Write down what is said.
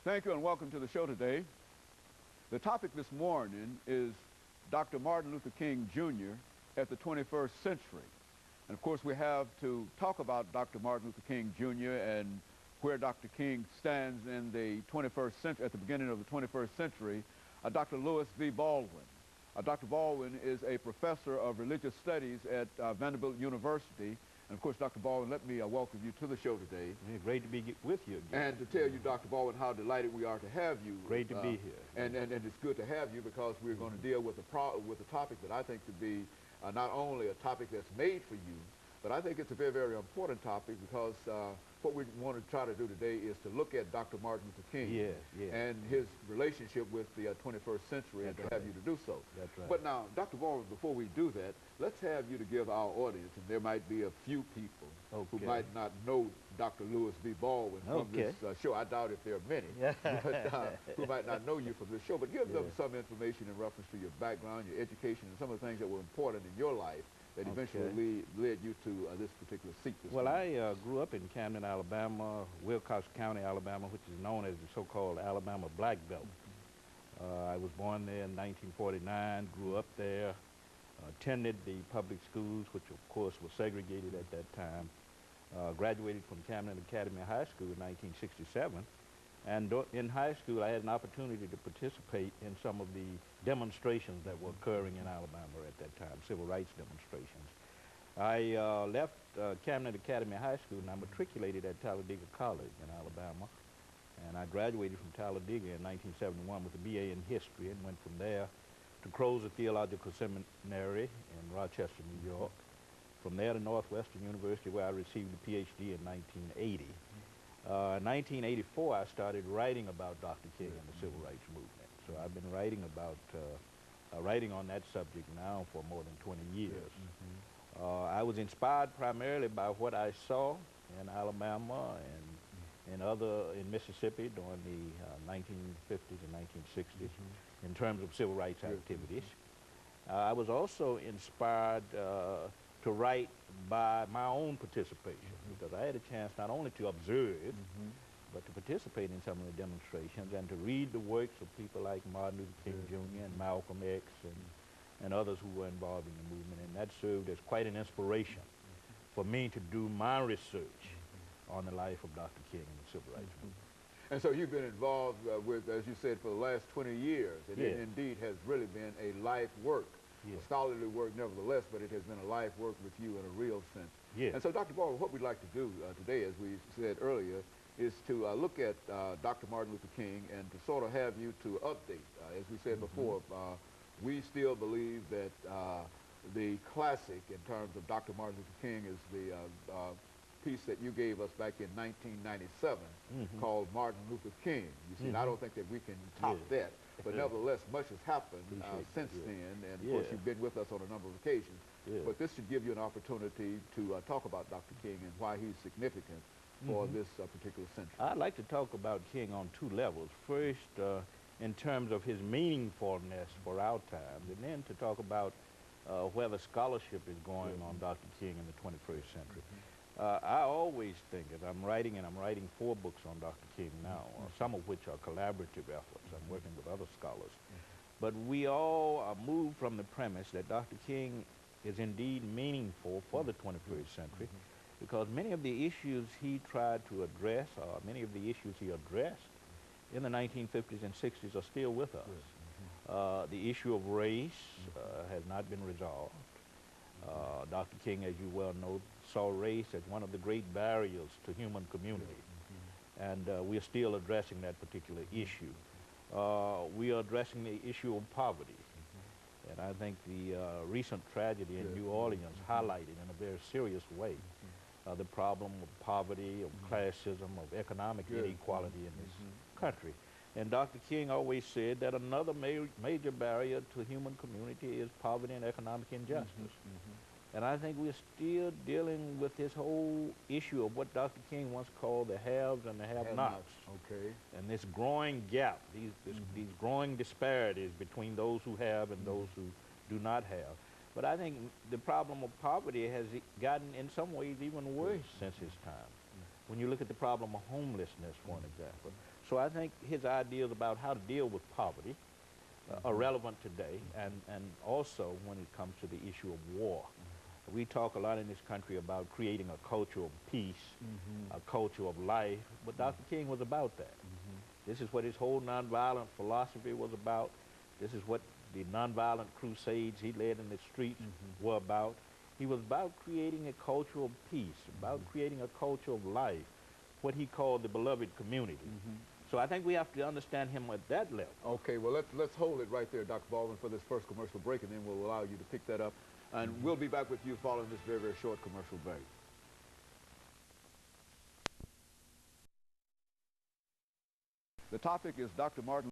Thank you and welcome to the show today. The topic this morning is Dr. Martin Luther King Jr. at the 21st century. And of course we have to talk about Dr. Martin Luther King Jr. and where Dr. King stands in the 21st century, at the beginning of the 21st century, Dr. Lewis V. Baldwin. Dr. Baldwin is a professor of religious studies at Vanderbilt University. And of course, Dr. Baldwin, let me welcome you to the show today. Yeah, great to be with you again. And to tell you, Dr. Baldwin, how delighted we are to have you. Great to be here. And it's good to have you because we're going to deal with a topic that I think to be not only a topic that's made for you, but I think it's a very, very important topic because what we want to try to do today is to look at Dr. Martin Luther King and his relationship with the 21st century. That's and to have you to do so. That's right. But now, Dr. Baldwin, before we do that, let's have you to give our audience, and there might be a few people who might not know Dr. Lewis V. Baldwin from this show. I doubt if there are many, but, who might not know you from this show. But give them some information in reference to your background, your education, and some of the things that were important in your life that eventually led you to this particular seat. Well, I grew up in Camden, Alabama, Wilcox County, Alabama, which is known as the so-called Alabama Black Belt. I was born there in 1949, grew up there, attended the public schools, which of course were segregated at that time, graduated from Camden Academy High School in 1967. And in high school, I had an opportunity to participate in some of the demonstrations that were occurring in Alabama at that time, civil rights demonstrations. I left Camden Academy High School and I matriculated at Talladega College in Alabama. And I graduated from Talladega in 1971 with a BA in history and went from there to Crozet Theological Seminary in Rochester, New York. From there to Northwestern University, where I received a PhD in 1980. In 1984, I started writing about Dr. King and the Civil Rights Movement. So I've been writing about, writing on that subject now for more than 20 years. I was inspired primarily by what I saw in Alabama and in Mississippi during the 1950s and 1960s in terms of civil rights activities. I was also inspired to write by my own participation because I had a chance not only to observe but to participate in some of the demonstrations and to read the works of people like Martin Luther King Jr. and Malcolm X and others who were involved in the movement, and that served as quite an inspiration for me to do my research on the life of Dr. King and the Civil Rights Movement. And so you've been involved with, as you said, for the last 20 years, and it indeed has really been a life work. A scholarly work nevertheless, but it has been a life work with you in a real sense. And so, Dr. Baldwin, what we'd like to do today, as we said earlier, is to look at Dr. Martin Luther King and to sort of have you to update. As we said before, we still believe that the classic in terms of Dr. Martin Luther King is the piece that you gave us back in 1997 called Martin Luther King. You see, and I don't think that we can top that. But nevertheless, much has happened since then, and of course you've been with us on a number of occasions. But this should give you an opportunity to talk about Dr. King and why he's significant for this particular century. I'd like to talk about King on two levels. First, in terms of his meaningfulness for our times, and then to talk about where the scholarship is going on Dr. King in the 21st century. I always think, as I'm writing 4 books on Dr. King now, some of which are collaborative efforts. I'm working with other scholars. But we all move from the premise that Dr. King is indeed meaningful for the 21st century because many of the issues he tried to address, or many of the issues he addressed in the 1950s and 60s are still with us. The issue of race has not been resolved. Dr. King, as you well know, saw race as one of the great barriers to human community. And we are still addressing that particular issue. We are addressing the issue of poverty. And I think the recent tragedy in New Orleans highlighted in a very serious way the problem of poverty, of classism, of economic inequality in this country. And Dr. King always said that another major barrier to human community is poverty and economic injustice. And I think we're still dealing with this whole issue of what Dr. King once called the haves and the have-nots. And this growing gap, these growing disparities between those who have and those who do not have. But I think the problem of poverty has gotten, in some ways, even worse since his time. When you look at the problem of homelessness, for an example, So I think his ideas about how to deal with poverty are relevant today, and also when it comes to the issue of war. We talk a lot in this country about creating a culture of peace, a culture of life, but Dr. King was about that. This is what his whole nonviolent philosophy was about. This is what the nonviolent crusades he led in the streets were about. He was about creating a culture of peace, about creating a culture of life, what he called the beloved community. So I think we have to understand him at that level. Okay, well, let's hold it right there, Dr. Baldwin, for this first commercial break, and then we'll allow you to pick that up. And we'll be back with you following this very, very short commercial break. The topic is Dr. Martin